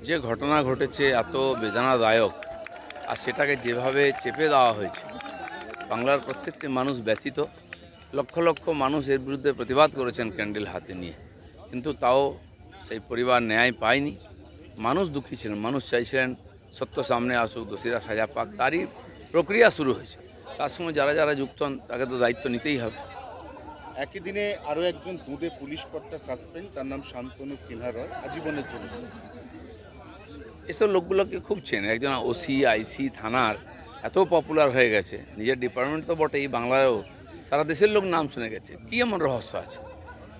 যে ঘটনা ঘটেছে এত বেদনাদায়ক, আর সেটাকে যেভাবে চেপে দেওয়া হয়েছে, বাংলার প্রত্যেকটি মানুষ ব্যথিত। লক্ষ লক্ষ মানুষ এর বিরুদ্ধে প্রতিবাদ করেছেন ক্যান্ডেল হাতে নিয়ে, কিন্তু তাও সেই পরিবার ন্যায় পায়নি। মানুষ দুঃখী ছিলেন, মানুষ চাইছিলেন সত্য সামনে আসুক, দোষীরা সাজা পাক। তারই প্রক্রিয়া শুরু হয়েছে। তার সঙ্গে যারা যারা যুক্ত হন তাকে তো দায়িত্ব নিতেই হবে। একই দিনে আরও একজন দুঁদে পুলিশ কর্তা সাসপেন্ড, তার নাম শান্তনু সিনহা রয়, আজীবনের জন্য। এসব লোকগুলোকে খুব চেনে। একজন ওসি আইসি থানার এত পপুলার হয়ে গেছে, নিজের ডিপার্টমেন্ট তো বটেই, বাংলায়ও সারা দেশের লোক নাম শুনে গেছে। কী এমন রহস্য আছে?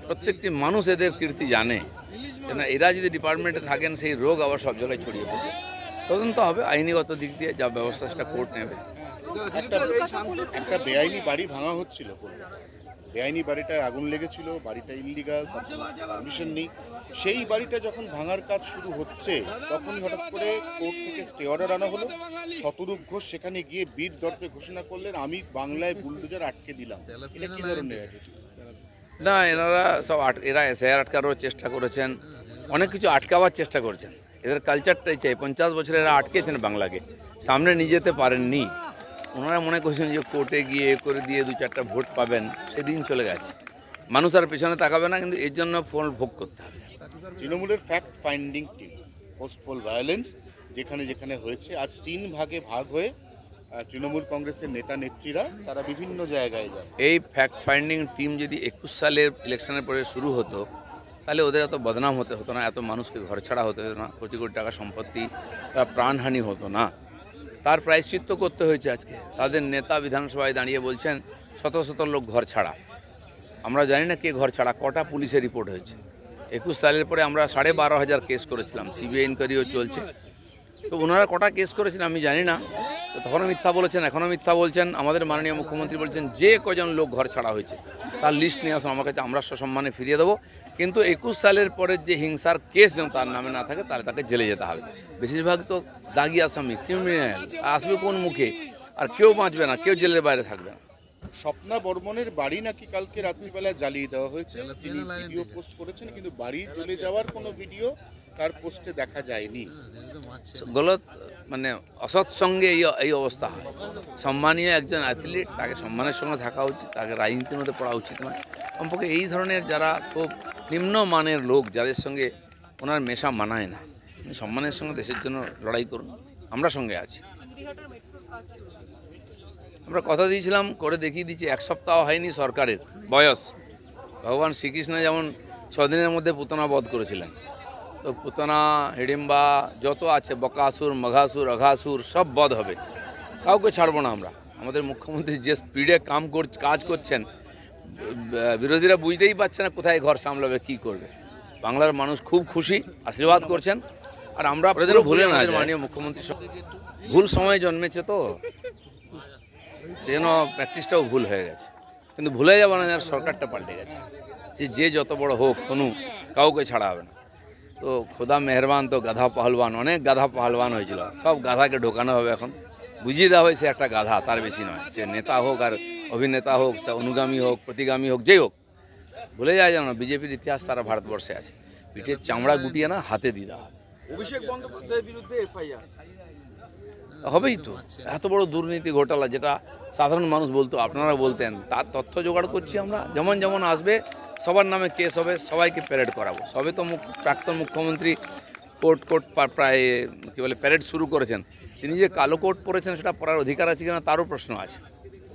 প্রত্যেকটি মানুষ এদের কীর্তি জানে। কেন এরা যদি ডিপার্টমেন্টে থাকেন, সেই রোগ আবার সব জায়গায় ছড়িয়ে পড়বে। তদন্ত হবে আইনিগত দিক দিয়ে, যা ব্যবস্থা সেটা কোর্ট নেবে। একটা বেআইনি বাড়ি ভাঙা হচ্ছিল, বেআইনি বাড়িটায় আগুন লেগেছিল, বাড়িটা ইললিগাল, পারমিশন নেই। সেই বাড়িটা যখন ভাঙার কাজ শুরু হচ্ছে, তখনই হঠাৎ করে কোর্ট থেকে স্টে অর্ডার আনা হলো। শতরূপ ঘোষ সেখানে গিয়ে বীর দর্পে ঘোষণা করলেন, আমি বাংলায় বুলডোজার আটকে দিলাম। এটা কি ধরনের? না, এনারা সব এরা এসআইআর আটকানোর চেষ্টা করেছেন, অনেক কিছু আটকাবার চেষ্টা করেছেন। এদের কালচারটাই চাই। 50 বছরে এরা আটকেছেন বাংলাকে, সামনে নিয়ে যেতে পারেননি। ওনারা মনে করছেন যে কোর্টে গিয়ে করে দিয়ে 2-4টা ভোট পাবেন, সেদিন চলে গেছে। মানুষ আর পেছনে তাকাবে না, কিন্তু এর জন্য ফল ভোগ করতে হবে। তৃণমূলের fact finding team post pole violence যেখানে যেখানে হয়েছে, আজ 3 ভাগে ভাগ হয়ে তৃণমূল কংগ্রেসের নেতা নেত্রীরা তারা বিভিন্ন জায়গায় যায়। এই ফ্যাক্ট ফাইন্ডিং টিম যদি 21 সালের ইলেকশনের পরে শুরু হতো, তাহলে ওদের এত বদনাম হতে হতো না, এত মানুষকে ঘর ছাড়া হতে হতো না, কোটি কোটি টাকা সম্পত্তি বা প্রাণহানি হতো না। তার প্রায়শ্চিত্ত করতে হয়েছে আজকে। তাদের নেতা বিধানসভায় দাঁড়িয়ে বলছেন শত শত লোক ঘর ছাড়া। আমরা জানি না কে ঘর ছাড়া, কটা পুলিশের রিপোর্ট হয়েছে। 21 সালের পরে আমরা 12,500 কেস করেছিলাম, সিবিআই ইনকোয়ারিও চলছে। তো ওনারা কটা কেস করেছেন আমি জানি না। তো তখনও মিথ্যা বলেছেন, এখনও মিথ্যা বলছেন। আমাদের মাননীয় মুখ্যমন্ত্রী বলছেন যে কজন লোক ঘর ছাড়া হয়েছে তার লিস্ট নিয়ে আসুন আমার কাছে, আমরা সসম্মানে ফিরিয়ে দেবো। কিন্তু 21 সালের পরের যে হিংসার কেস যেন তার নামে না থাকে, তাহলে তাকে জেলে যেতে হবে। বেশিরভাগ তো দাগি আসামি, ক্রিমিনাল, আসবে কোন মুখে? আর কেউ বাঁচবে না, কেউ জেলের বাইরে থাকবে না। স্বপ্না বর্মনের বাড়ি নাকি কালকে রাত্রিবেলা জ্বালিয়ে দেওয়া হয়েছে। তিনি ভিডিও পোস্ট করেছেন, কিন্তু বাড়ি জ্বলে যাওয়ার কোনো ভিডিও তার পোস্টে দেখা যায়নি। গলত, মানে অসৎ সঙ্গে এই অবস্থা হয়। সম্মানীয় একজন অ্যাথলিট, তাকে সম্মানের সঙ্গে থাকা উচিত, তাকে রাজনীতির মধ্যে পড়া উচিত নয়। কমপক্ষে এই ধরনের যারা খুব নিম্নমানের লোক, যাদের সঙ্গে ওনার মেশা মানায় না, সম্মানের সঙ্গে দেশের জন্য লড়াই করুন, আমরা সঙ্গে আছি। আমরা কথা দিয়েছিলাম, করে দেখিয়ে দিচ্ছি। 1 সপ্তাহ হয়নি সরকারের বয়স। ভগবান শ্রীকৃষ্ণ যেমন 6 দিনের মধ্যে পুতনা বধ করেছিলেন, তো পুতনা, হিড়িম্বা যত আছে, বকাসুর, মঘাসুর, অঘাসুর সব বধ হবে। কাউকে ছাড়বো না আমরা। আমাদের মুখ্যমন্ত্রী যে স্পিডে কাজ করছেন, বিরোধীরা বুঝতেই পারছে না কোথায় ঘর সামলাবে, কি করবে। বাংলার মানুষ খুব খুশি, আশীর্বাদ করছেন। আর আমরা যেন ভুলে না, মাননীয় মুখ্যমন্ত্রী ভুল সময় জন্মেছে, তো সেজন্য প্র্যাকটিসটাও ভুল হয়ে গেছে। কিন্তু ভুলে যাবো না, যার সরকারটা পাল্টে গেছে। যে যত বড় হোক কোনো, কাউকে ছাড়া হবে না। তো খোদা মেহরবান, তো গাধা পাহলবান, অনেক গাধা পাহলবান হয়েছিল, সব গাধাকে ঢোকানো হবে এখন। বুঝিয়ে দেওয়া হয়েছে একটা গাধা, তার বেশি নয়। সে নেতা হোক আর অভিনেতা হোক, সে অনুগামী হোক, প্রতিগামী হোক, যেই হোক, ভুলে যায় যেন বিজেপির ইতিহাস সারা ভারতবর্ষে আছে। পিঠের চামড়া গুটিয়ে না, হাতে দিয়ে দেওয়া হবে। অভিষেক বন্দ্যোপাধ্যায়ের বিরুদ্ধে এফআইআর হবেই তো। এত বড় দুর্নীতি ঘোটালা, যেটা সাধারণ মানুষ বলতো, আপনারা বলতেন, তার তথ্য জোগাড় করছি আমরা। যেমন যেমন আসবে সবার নামে কেস হবে, সবাইকে প্যারেড করাবো। সবে তো প্রাক্তন মুখ্যমন্ত্রী কোর্ট প্রায় কী বলে প্যারেড শুরু করেছেন। তিনি যে কালো কোট পরেছেন, সেটা পরার অধিকার আছে কিনা তারও প্রশ্ন আছে,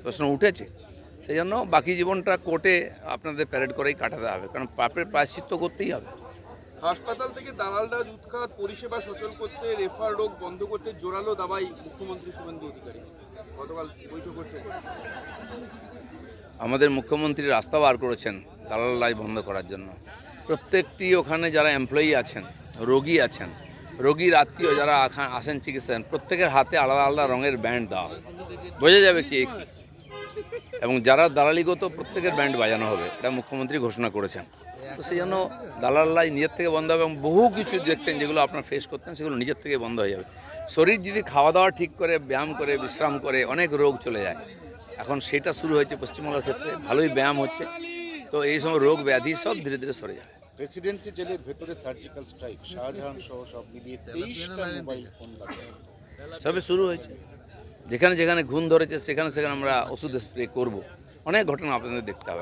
প্রশ্ন উঠেছে। সেই জন্য বাকি জীবনটা কোর্টে আপনাদের প্যারেড করেই কাটাতে হবে, কারণ পাপের প্রায়শ্চিত্ত করতেই হবে। হাসপাতাল থেকে দালালরাজ উৎখাত, পরিষেবা সচল করতে, রেফার রোগ বন্ধ করতে জোরালো দাবাই মুখ্যমন্ত্রী শুভেন্দু অধিকারী। গতকাল বৈঠক করছেন, আমাদের মুখ্যমন্ত্রী রাস্তা বার করেছেন দালাল বন্ধ করার জন্য। প্রত্যেকটি ওখানে যারা এমপ্লয়ি আছেন, রোগী আছেন, রোগীর আত্মীয় যারা আসেন চিকিৎসা, প্রত্যেকের হাতে আলাদা আলাদা রঙের ব্যান্ড দেওয়া হবে, বোঝা যাবে কে কী। এবং যারা দালালিগত, প্রত্যেকের ব্যান্ড বাজানো হবে, এটা মুখ্যমন্ত্রী ঘোষণা করেছেন। তো সেই জন্য দালাল্লাই নিজের থেকে বন্ধ হবে। এবং বহু কিছু দেখতেন যেগুলো আপনার ফেস করতেন, সেগুলো নিজের থেকে বন্ধ হয়ে যাবে। শরীর যদি খাওয়া দাওয়া ঠিক করে, ব্যায়াম করে, বিশ্রাম করে, অনেক রোগ চলে যায়। এখন সেটা শুরু হয়েছে পশ্চিমবঙ্গের ক্ষেত্রে, ভালোই ব্যায়াম হচ্ছে। তো এই সময় রোগ ব্যাধি সব ধীরে ধীরে সরে যাবে। প্রেসিডেন্সি জেলের ভেতরে সার্জিক্যাল স্ট্রাইক, শাহজাহান সহ সব মিলিয়ে 23টা মোবাইল ফোন বাজে। সবে শুরু হয়েছে, যেখানে যেখানে ঘুণ ধরেছে সেখানে সেখানে আমরা ওষুধ স্প্রে করব। অনেক ঘটনা আপনাদের দেখতে হবে।